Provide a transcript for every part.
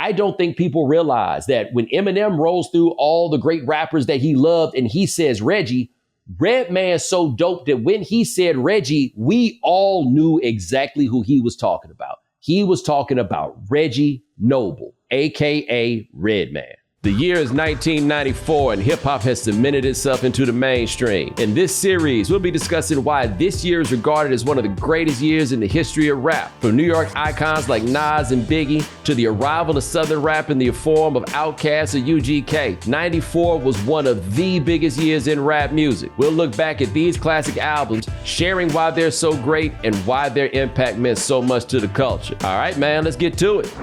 I don't think people realize that when Eminem rolls through all the great rappers that he loved and he says Reggie, Redman's so dope that when he said Reggie, we all knew exactly who he was talking about. He was talking about Reggie Noble, aka Redman. The year is 1994 and hip hop has cemented itself into the mainstream. In this series, we'll be discussing why this year is regarded as one of the greatest years in the history of rap. From New York icons like Nas and Biggie to the arrival of Southern rap in the form of Outkast or UGK, 94 was one of the biggest years in rap music. We'll look back at these classic albums, sharing why they're so great and why their impact meant so much to the culture. All right, man, let's get to it.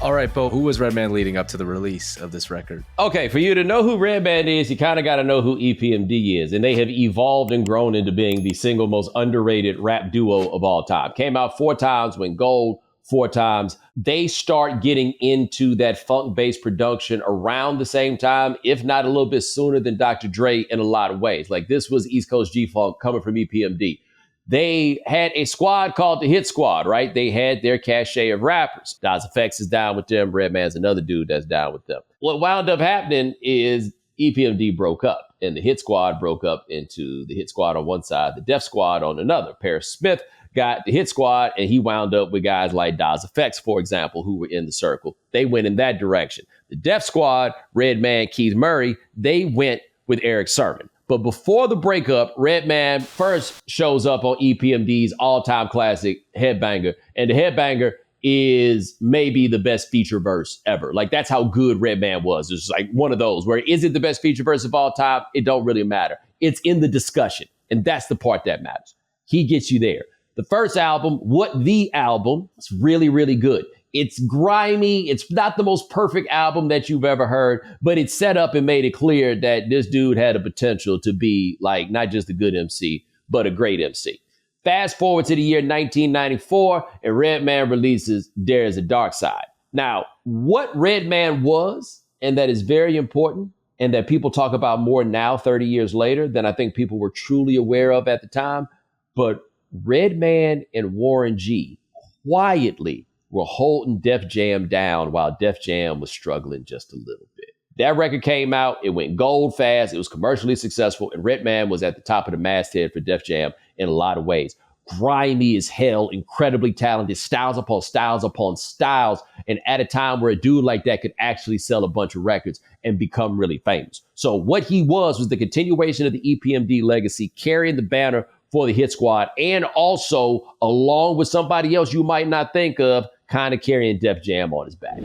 All right, Bo, who was Redman leading up to the release of this record? Okay, for you to know who Redman is, you kind of got to know who EPMD is. And they have evolved and grown into being the single most underrated rap duo of all time. Came out 4 times, went gold 4 times. They start getting into that funk-based production around the same time, if not a little bit sooner than Dr. Dre in a lot of ways. Like this was East Coast G-Funk coming from EPMD. They had a squad called the Hit Squad, right? They had their cachet of rappers. Das EFX is down with them. Redman's another dude that's down with them. What wound up happening is EPMD broke up and the Hit Squad broke up into the Hit Squad on one side, the Def Squad on another. Paris Smith got the Hit Squad and he wound up with guys like Das EFX, for example, who were in the circle. They went in that direction. The Def Squad, Redman, Keith Murray, they went with Eric Sermon. But before the breakup, Redman first shows up on EPMD's all-time classic, Headbanger. And the Headbanger is maybe the best feature verse ever. Like, that's how good Redman was. It's like one of those where is it the best feature verse of all time? It don't really matter. It's in the discussion. And that's the part that matters. He gets you there. The first album, What the Album, is really, really good. It's grimy. It's not the most perfect album that you've ever heard, but it set up and made it clear that this dude had a potential to be like not just a good MC, but a great MC. Fast forward to the year 1994 and Redman releases There Is a Darkside. Now, what Redman was, and that is very important, and that people talk about more now, 30 years later, than I think people were truly aware of at the time, but Redman and Warren G quietly were holding Def Jam down while Def Jam was struggling just a little bit. That record came out, it went gold fast, it was commercially successful, and Redman was at the top of the masthead for Def Jam in a lot of ways. Grimy as hell, incredibly talented, styles upon styles upon styles, and at a time where a dude like that could actually sell a bunch of records and become really famous. So what he was the continuation of the EPMD legacy, carrying the banner for the Hit Squad, and also, along with somebody else you might not think of, kind of carrying Def Jam on his back.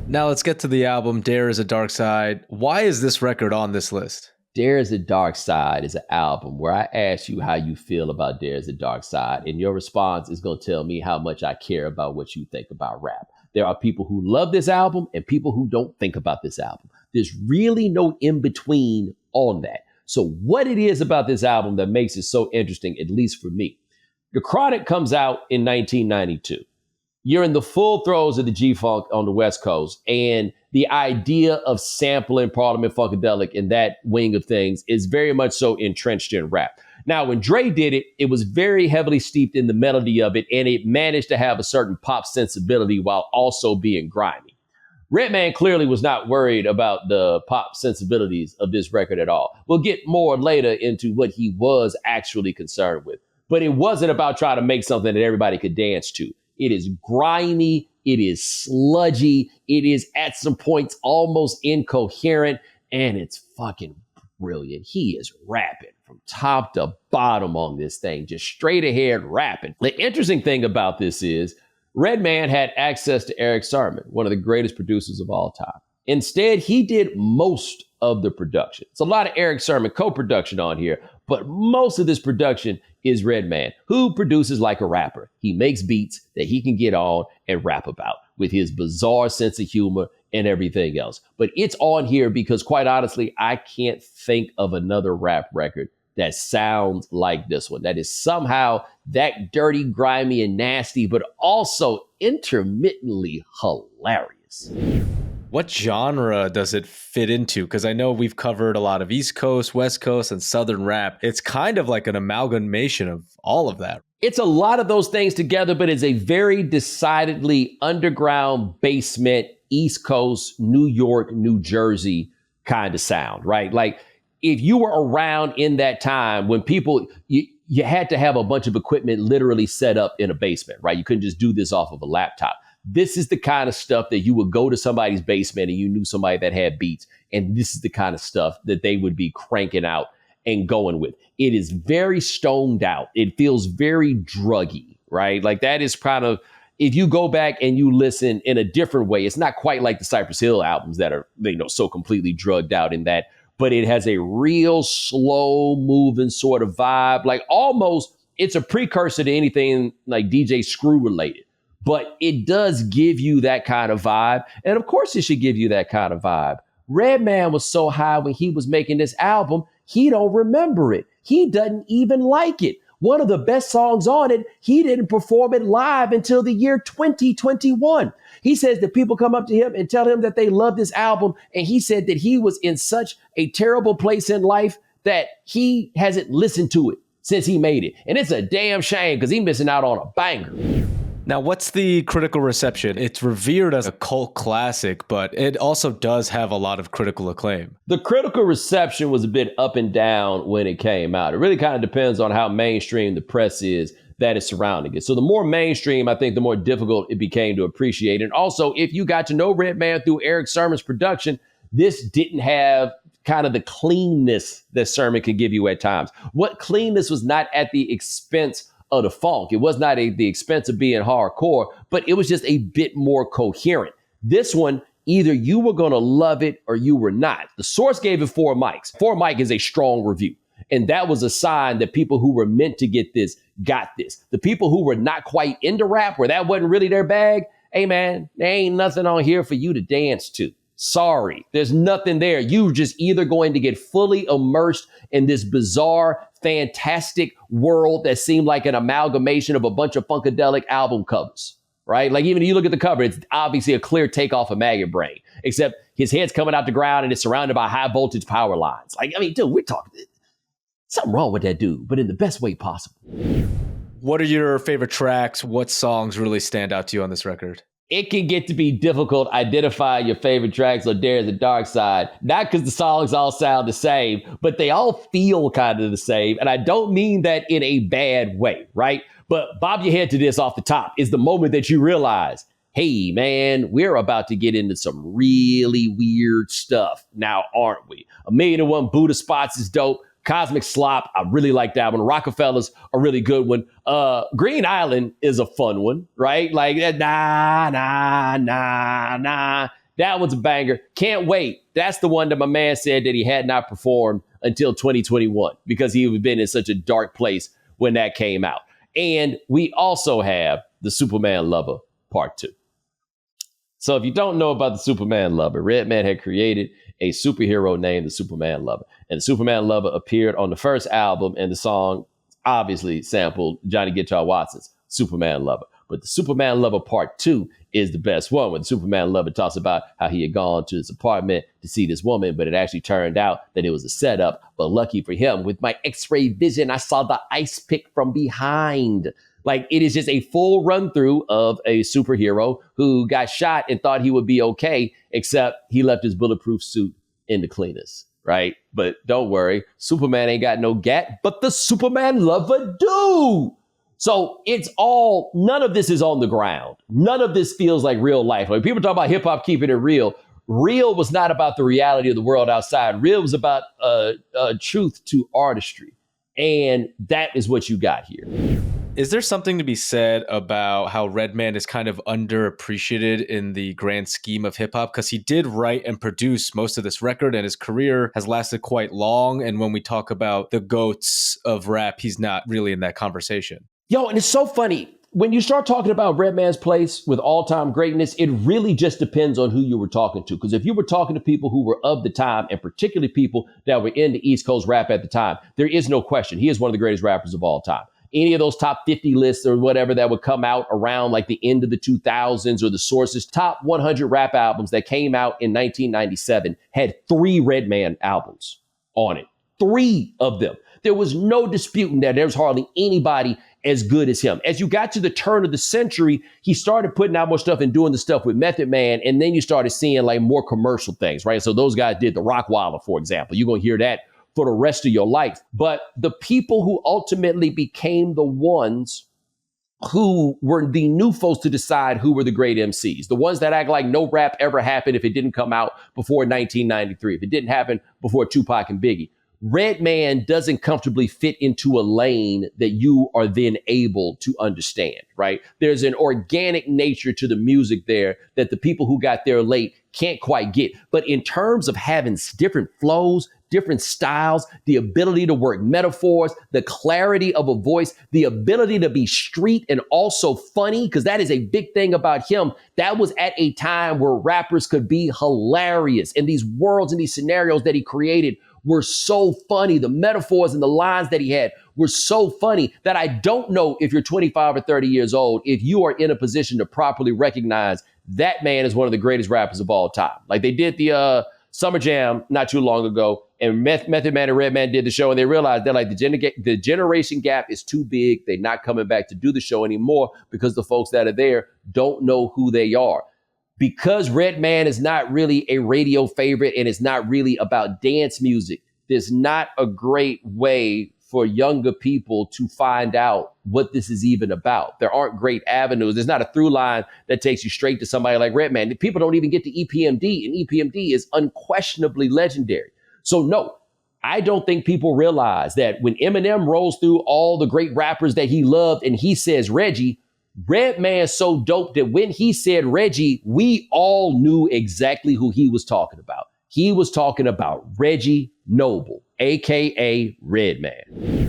Now let's get to the album, There Is a Darkside. Why is this record on this list? There Is a Darkside is an album where I ask you how you feel about There Is a Darkside, and your response is going to tell me how much I care about what you think about rap. There are people who love this album and people who don't think about this album. There's really no in-between on that. So what it is about this album that makes it so interesting, at least for me. The Chronic comes out in 1992. You're in the full throes of the G-Funk on the West Coast, and the idea of sampling Parliament Funkadelic and that wing of things is very much so entrenched in rap. Now, when Dre did it, it was very heavily steeped in the melody of it, and it managed to have a certain pop sensibility while also being grimy. Redman clearly was not worried about the pop sensibilities of this record at all. We'll get more later into what he was actually concerned with, but it wasn't about trying to make something that everybody could dance to. It is grimy, it is sludgy, it is at some points almost incoherent, and it's fucking brilliant. He is rapping from top to bottom on this thing, just straight ahead rapping. The interesting thing about this is Redman had access to Eric Sermon, one of the greatest producers of all time. Instead, he did most of the production. It's a lot of Eric Sermon co-production on here, but most of this production is Redman, who produces like a rapper. He makes beats that he can get on and rap about with his bizarre sense of humor and everything else. But it's on here because, quite honestly, I can't think of another rap record that sounds like this one. That is somehow that dirty, grimy, and nasty, but also intermittently hilarious. What genre does it fit into? Because I know we've covered a lot of East Coast, West Coast, and Southern rap. It's kind of like an amalgamation of all of that. It's a lot of those things together, but it's a very decidedly underground basement, East Coast, New York, New Jersey kind of sound, right? Like if you were around in that time when you had to have a bunch of equipment literally set up in a basement, right? You couldn't just do this off of a laptop. This is the kind of stuff that you would go to somebody's basement and you knew somebody that had beats. And this is the kind of stuff that they would be cranking out and going with. It is very stoned out. It feels very druggy, right? Like that is kind of, if you go back and you listen in a different way, it's not quite like the Cypress Hill albums that are, so completely drugged out in that, but it has a real slow moving sort of vibe. Like almost it's a precursor to anything like DJ Screw related, but it does give you that kind of vibe. And of course it should give you that kind of vibe. Redman was so high when he was making this album, he don't remember it. He doesn't even like it. One of the best songs on it, he didn't perform it live until the year 2021. He says that people come up to him and tell him that they love this album. And he said that he was in such a terrible place in life that he hasn't listened to it since he made it. And it's a damn shame because he's missing out on a banger. Now, what's the critical reception? It's revered as a cult classic, but it also does have a lot of critical acclaim. The critical reception was a bit up and down when it came out. It really kind of depends on how mainstream the press is that is surrounding it. So the more mainstream, I think, the more difficult it became to appreciate. And also, if you got to know Redman through Eric Sermon's production, this didn't have kind of the cleanness that Sermon could give you at times. What cleanness was not at the expense of the funk. It was not the expense of being hardcore, but it was just a bit more coherent. This one, either you were going to love it or you were not. The Source gave it 4 mics. 4 mic is a strong review. And that was a sign that people who were meant to get this got this. The people who were not quite into rap, where that wasn't really their bag, hey man, there ain't nothing on here for you to dance to. Sorry, there's nothing there. You're just either going to get fully immersed in this bizarre, fantastic world that seemed like an amalgamation of a bunch of Funkadelic album covers, right? Like even if you look at the cover, it's obviously a clear takeoff of Maggot Brain, except his head's coming out the ground and it's surrounded by high voltage power lines. Like, I mean, dude, we're talking something wrong with that dude, but in the best way possible. What are your favorite tracks? What songs really stand out to you on this record? It can get to be difficult identifying your favorite tracks on Dare the Darkside, not because the songs all sound the same, but they all feel kind of the same. And I don't mean that in a bad way, right? But bob your head to this off the top is the moment that you realize, hey, man, we're about to get into some really weird stuff now, aren't we? 1,000,001 Buddha Spots is dope. Cosmic Slop, I really like that one. Rockefeller's a really good one. Green Island is a fun one, right? Like, nah. That one's a banger. Can't Wait. That's the one that my man said that he had not performed until 2021 because he had been in such a dark place when that came out. And we also have the Superman Lover Part 2. So if you don't know about the Superman Lover, Redman had created a superhero named the Superman Lover. And the Superman Lover appeared on the first album, and the song obviously sampled Johnny Guitar Watson's Superman Lover. But the Superman Lover Part 2 is the best one, when the Superman Lover talks about how he had gone to his apartment to see this woman, but it actually turned out that it was a setup. But lucky for him, with my X-ray vision, I saw the ice pick from behind. Like, it is just a full run through of a superhero who got shot and thought he would be okay, except he left his bulletproof suit in the cleaners, right? But don't worry, Superman ain't got no gat, but the Superman Lover do. So it's all, none of this is on the ground. None of this feels like real life. Like people talk about hip hop keeping it real. Real was not about the reality of the world outside. Real was about truth to artistry. And that is what you got here. Is there something to be said about how Redman is kind of underappreciated in the grand scheme of hip hop? Because he did write and produce most of this record, and his career has lasted quite long. And when we talk about the GOATs of rap, he's not really in that conversation. Yo, and it's so funny. When you start talking about Redman's place with all-time greatness, it really just depends on who you were talking to. Because if you were talking to people who were of the time, and particularly people that were into East Coast rap at the time, there is no question. He is one of the greatest rappers of all time. Any of those top 50 lists or whatever that would come out around like the end of the 2000s, or the Source's top 100 rap albums that came out in 1997 had 3 Redman albums on it. 3 of them. There was no disputing that there was hardly anybody as good as him. As you got to the turn of the century, he started putting out more stuff and doing the stuff with Method Man. And then you started seeing like more commercial things, right? So those guys did the Rockwaller, for example. You're going to hear that for the rest of your life. But the people who ultimately became the ones who were the new folks to decide who were the great MCs, the ones that act like no rap ever happened if it didn't come out before 1993, if it didn't happen before Tupac and Biggie. Redman doesn't comfortably fit into a lane that you are then able to understand, right? There's an organic nature to the music there that the people who got there late can't quite get. But in terms of having different flows, different styles, the ability to work metaphors, the clarity of a voice, the ability to be street and also funny, because that is a big thing about him. That was at a time where rappers could be hilarious. And these worlds and these scenarios that he created were so funny. The metaphors and the lines that he had were so funny that I don't know if you're 25 or 30 years old, if you are in a position to properly recognize that man is one of the greatest rappers of all time. Like they did the Summer Jam not too long ago, and Method Man and Redman did the show, and they realized that like the generation gap is too big. They're not coming back to do the show anymore because the folks that are there don't know who they are. Because Redman is not really a radio favorite and it's not really about dance music, there's not a great way for younger people to find out what this is even about. There aren't great avenues. There's not a through line that takes you straight to somebody like Redman. People don't even get to EPMD, and EPMD is unquestionably legendary. So no, I don't think people realize that when Eminem rolls through all the great rappers that he loved and he says Reggie, Redman's so dope that when he said Reggie, we all knew exactly who he was talking about. He was talking about Reggie Noble, aka Redman.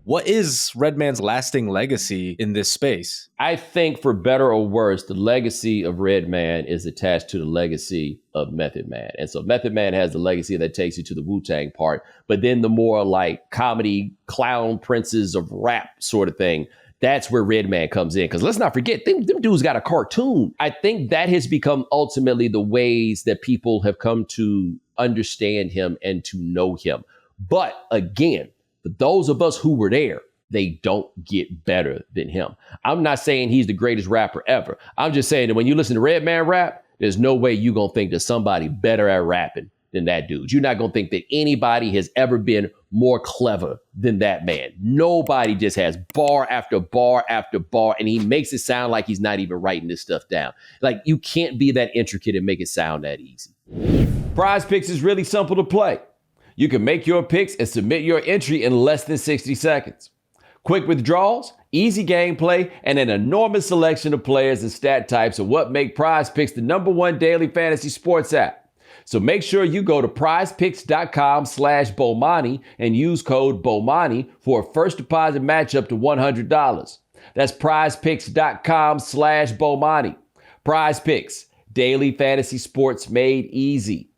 What is Redman's lasting legacy in this space? I think for better or worse, the legacy of Redman is attached to the legacy of Method Man. And so Method Man has the legacy that takes you to the Wu-Tang part, but then the more like comedy clown princes of rap sort of thing, that's where Redman comes in. Because let's not forget, them dudes got a cartoon. I think that has become ultimately the ways that people have come to understand him and to know him. But again, for those of us who were there, they don't get better than him. I'm not saying he's the greatest rapper ever. I'm just saying that when you listen to Redman rap, there's no way you're going to think that somebody better at rapping than that dude. You're not going to think that anybody has ever been more clever than that man. Nobody just has bar after bar after bar, and he makes it sound like he's not even writing this stuff down. Like, you can't be that intricate and make it sound that easy. Prize Picks is really simple to play. You can make your picks and submit your entry in less than 60 seconds. Quick withdrawals, easy gameplay, and an enormous selection of players and stat types are what make Prize Picks the #1 daily fantasy sports app. So make sure you go to prizepicks.com/Bomani and use code Bomani for a first deposit match up to $100. That's prizepicks.com/Bomani. Prize Picks, daily fantasy sports made easy.